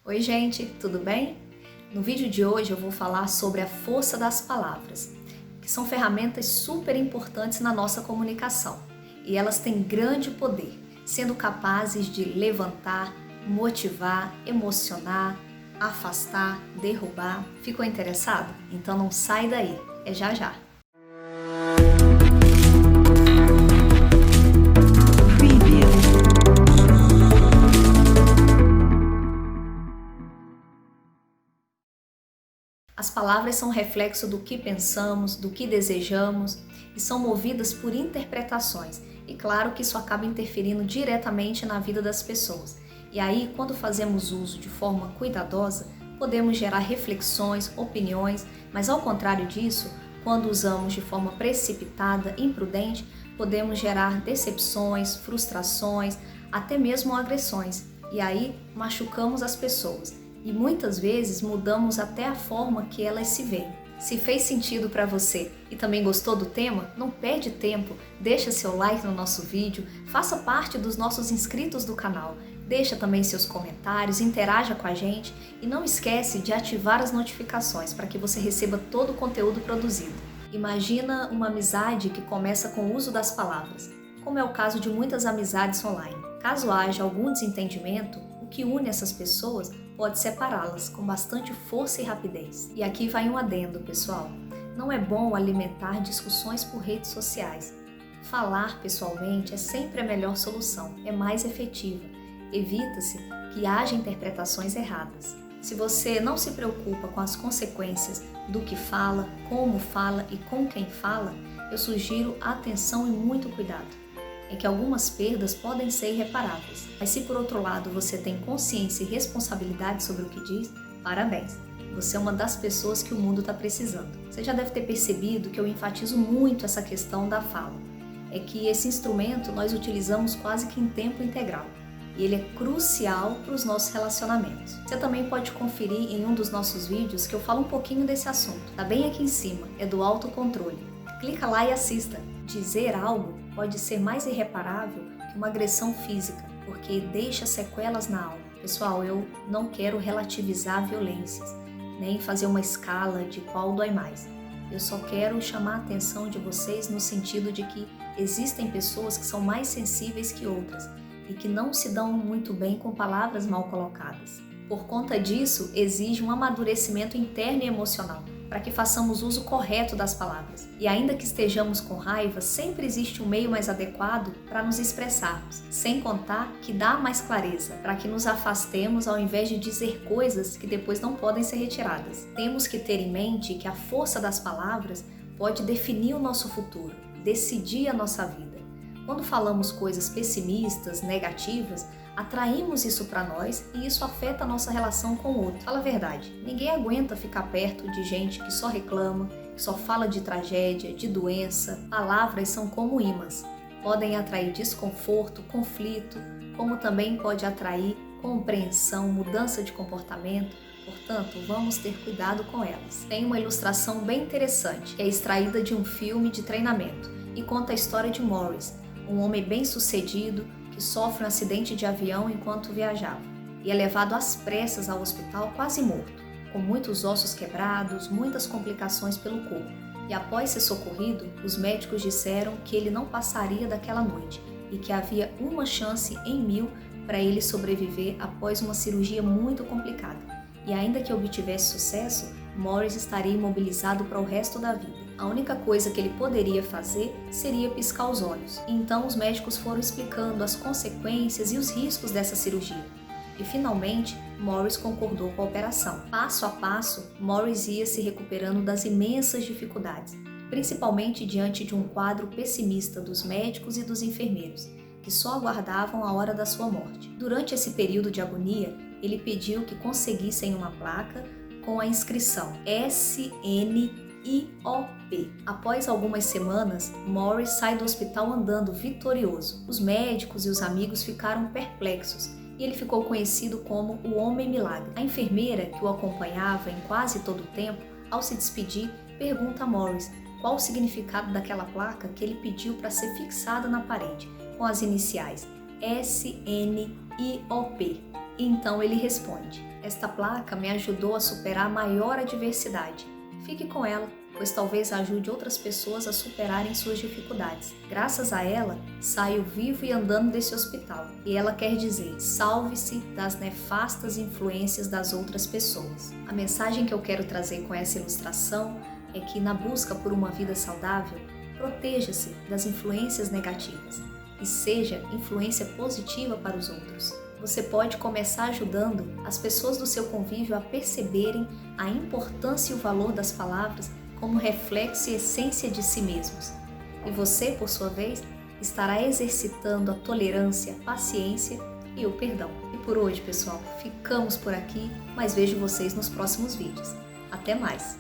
Oi gente, tudo bem? No vídeo de hoje eu vou falar sobre a força das palavras, que são ferramentas super importantes na nossa comunicação e elas têm grande poder, sendo capazes de levantar, motivar, emocionar, afastar, derrubar. Ficou interessado? Então não sai daí, é já já! As palavras são reflexo do que pensamos, do que desejamos e são movidas por interpretações. E claro que isso acaba interferindo diretamente na vida das pessoas. E aí, quando fazemos uso de forma cuidadosa, podemos gerar reflexões, opiniões, mas ao contrário disso, quando usamos de forma precipitada, imprudente, podemos gerar decepções, frustrações, até mesmo agressões. E aí, machucamos as pessoas. E muitas vezes mudamos até a forma que elas se veem. Se fez sentido para você e também gostou do tema, não perde tempo, deixa seu like no nosso vídeo, faça parte dos nossos inscritos do canal, deixa também seus comentários, interaja com a gente e não esquece de ativar as notificações para que você receba todo o conteúdo produzido. Imagina uma amizade que começa com o uso das palavras, como é o caso de muitas amizades online. Caso haja algum desentendimento, o que une essas pessoas pode separá-las com bastante força e rapidez. E aqui vai um adendo, pessoal. Não é bom alimentar discussões por redes sociais. Falar pessoalmente é sempre a melhor solução, é mais efetiva. Evita-se que haja interpretações erradas. Se você não se preocupa com as consequências do que fala, como fala e com quem fala, eu sugiro atenção e muito cuidado. É que algumas perdas podem ser irreparáveis. Mas se por outro lado você tem consciência e responsabilidade sobre o que diz, parabéns! Você é uma das pessoas que o mundo está precisando. Você já deve ter percebido que eu enfatizo muito essa questão da fala. É que esse instrumento nós utilizamos quase que em tempo integral. E ele é crucial para os nossos relacionamentos. Você também pode conferir em um dos nossos vídeos que eu falo um pouquinho desse assunto. Tá bem aqui em cima, é do autocontrole. Clica lá e assista. Dizer algo pode ser mais irreparável que uma agressão física, porque deixa sequelas na alma. Pessoal, eu não quero relativizar violências, nem fazer uma escala de qual dói mais. Eu só quero chamar a atenção de vocês no sentido de que existem pessoas que são mais sensíveis que outras e que não se dão muito bem com palavras mal colocadas. Por conta disso, exige um amadurecimento interno e emocional, para que façamos uso correto das palavras. E ainda que estejamos com raiva, sempre existe um meio mais adequado para nos expressarmos, sem contar que dá mais clareza, para que nos afastemos ao invés de dizer coisas que depois não podem ser retiradas. Temos que ter em mente que a força das palavras pode definir o nosso futuro, decidir a nossa vida. Quando falamos coisas pessimistas, negativas, atraímos isso para nós e isso afeta a nossa relação com o outro. Fala a verdade, ninguém aguenta ficar perto de gente que só reclama, que só fala de tragédia, de doença. Palavras são como ímãs, podem atrair desconforto, conflito, como também pode atrair compreensão, mudança de comportamento. Portanto, vamos ter cuidado com elas. Tem uma ilustração bem interessante, que é extraída de um filme de treinamento e conta a história de Morris, um homem bem-sucedido que sofre um acidente de avião enquanto viajava e é levado às pressas ao hospital quase morto, com muitos ossos quebrados, muitas complicações pelo corpo. E após ser socorrido, os médicos disseram que ele não passaria daquela noite e que havia uma chance em 1000 para ele sobreviver após uma cirurgia muito complicada. E ainda que obtivesse sucesso, Morris estaria imobilizado para o resto da vida. A única coisa que ele poderia fazer seria piscar os olhos. Então os médicos foram explicando as consequências e os riscos dessa cirurgia. E finalmente, Morris concordou com a operação. Passo a passo, Morris ia se recuperando das imensas dificuldades, principalmente diante de um quadro pessimista dos médicos e dos enfermeiros, que só aguardavam a hora da sua morte. Durante esse período de agonia, ele pediu que conseguissem uma placa com a inscrição SNIOP. Após algumas semanas, Morris sai do hospital andando vitorioso. Os médicos e os amigos ficaram perplexos e ele ficou conhecido como o Homem Milagre. A enfermeira que o acompanhava em quase todo o tempo, ao se despedir, pergunta a Morris qual o significado daquela placa que ele pediu para ser fixada na parede, com as iniciais SNIOP. Então ele responde: Esta placa me ajudou a superar a maior adversidade. Fique com ela, pois talvez ajude outras pessoas a superarem suas dificuldades. Graças a ela, saio vivo e andando desse hospital. E ela quer dizer: salve-se das nefastas influências das outras pessoas. A mensagem que eu quero trazer com essa ilustração é que, na busca por uma vida saudável, proteja-se das influências negativas e seja influência positiva para os outros. Você pode começar ajudando as pessoas do seu convívio a perceberem a importância e o valor das palavras como reflexo e essência de si mesmos. E você, por sua vez, estará exercitando a tolerância, a paciência e o perdão. E por hoje, pessoal, ficamos por aqui, mas vejo vocês nos próximos vídeos. Até mais!